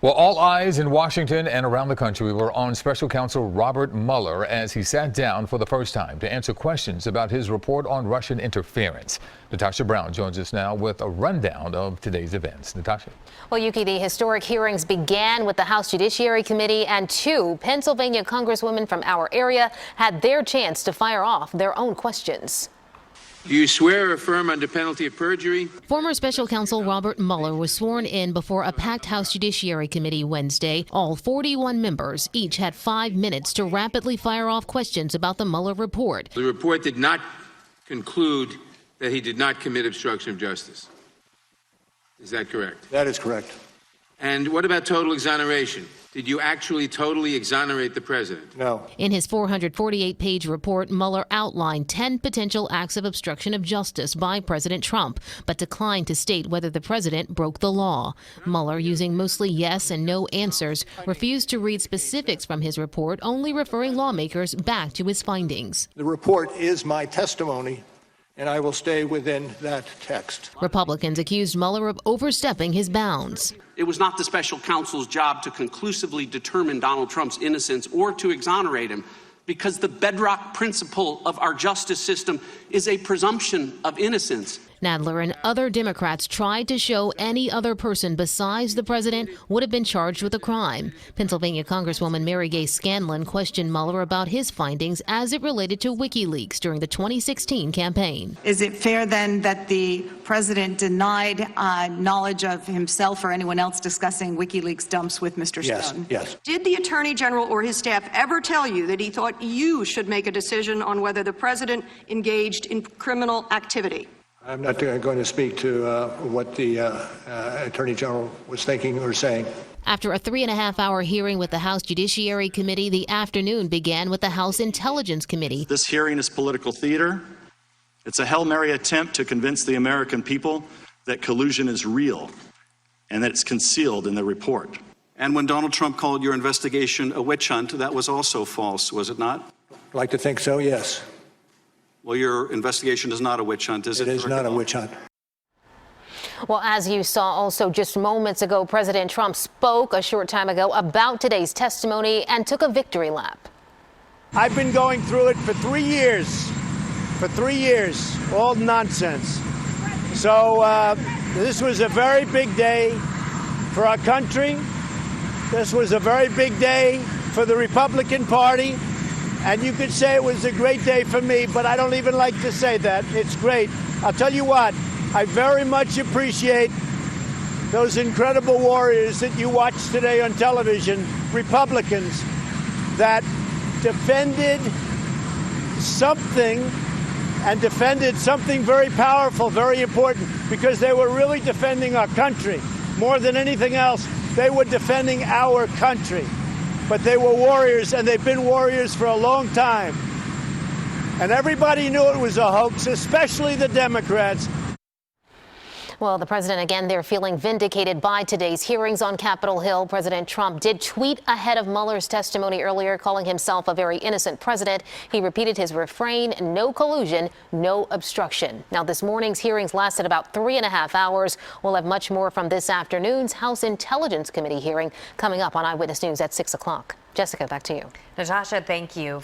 Well, all eyes in Washington and around the country were on Special Counsel Robert Mueller as he sat down for the first time to answer questions about his report on Russian interference. Natasha Brown joins us now with a rundown of today's events. Natasha. Well, Yuki, the historic hearings began with the House Judiciary Committee, and two Pennsylvania congresswomen from our area had their chance to fire off their own questions. Do you swear or affirm under penalty of perjury? Former Special Counsel Robert Mueller was sworn in before a packed House Judiciary Committee Wednesday. All 41 members each had 5 minutes to rapidly fire off questions about the Mueller report. The report did not conclude that he did not commit obstruction of justice. Is that correct? That is correct. And what about total exoneration? Did you actually totally exonerate the president? No. In his 448-page report, Mueller outlined 10 potential acts of obstruction of justice by President Trump, but declined to state whether the president broke the law. Mueller, using mostly yes and no answers, refused to read specifics from his report, only referring lawmakers back to his findings. The report is my testimony, and I will stay within that text. Republicans accused Mueller of overstepping his bounds. It was not the special counsel's job to conclusively determine Donald Trump's innocence or to exonerate him, because the bedrock principle of our justice system is a presumption of innocence. Nadler and other Democrats tried to show any other person besides the president would have been charged with a crime. Pennsylvania Congresswoman Mary Gay Scanlon questioned Mueller about his findings as it related to WikiLeaks during the 2016 campaign. Is it fair then that the president denied knowledge of himself or anyone else discussing WikiLeaks dumps with Mr. Stone? Yes. Did the Attorney General or his staff ever tell you that he thought you should make a decision on whether the president engaged in criminal activity? I'm not going to speak to what the Attorney General was thinking or saying. After a 3.5-hour hearing with the House Judiciary Committee, the afternoon began with the House Intelligence Committee. This hearing is political theater. It's a Hail Mary attempt to convince the American people that collusion is real and that it's concealed in the report. And when Donald Trump called your investigation a witch hunt, that was also false, was it not? I'd like to think so, yes. Well, your investigation is not a witch hunt, is it? It is not a witch hunt. Well, as you saw also just moments ago, President Trump spoke a short time ago about today's testimony and took a victory lap. I've been going through it for 3 years. For 3 years, all nonsense. So this was a very big day for our country. This was a very big day for the Republican Party. And you could say it was a great day for me, but I don't even like to say that. It's great. I'll tell you what, I very much appreciate those incredible warriors that you watched today on television, Republicans, that defended something and defended something very powerful, very important, because they were really defending our country. More than anything else, they were defending our country. But they were warriors, and they've been warriors for a long time. And everybody knew it was a hoax, especially the Democrats. Well, the president again there feeling vindicated by today's hearings on Capitol Hill. President Trump did tweet ahead of Mueller's testimony earlier, calling himself a very innocent president. He repeated his refrain: no collusion, no obstruction. Now, this morning's hearings lasted about 3.5 hours. We'll have much more from this afternoon's House Intelligence Committee hearing coming up on Eyewitness News at 6 o'clock. Jessica, back to you. Natasha, thank you.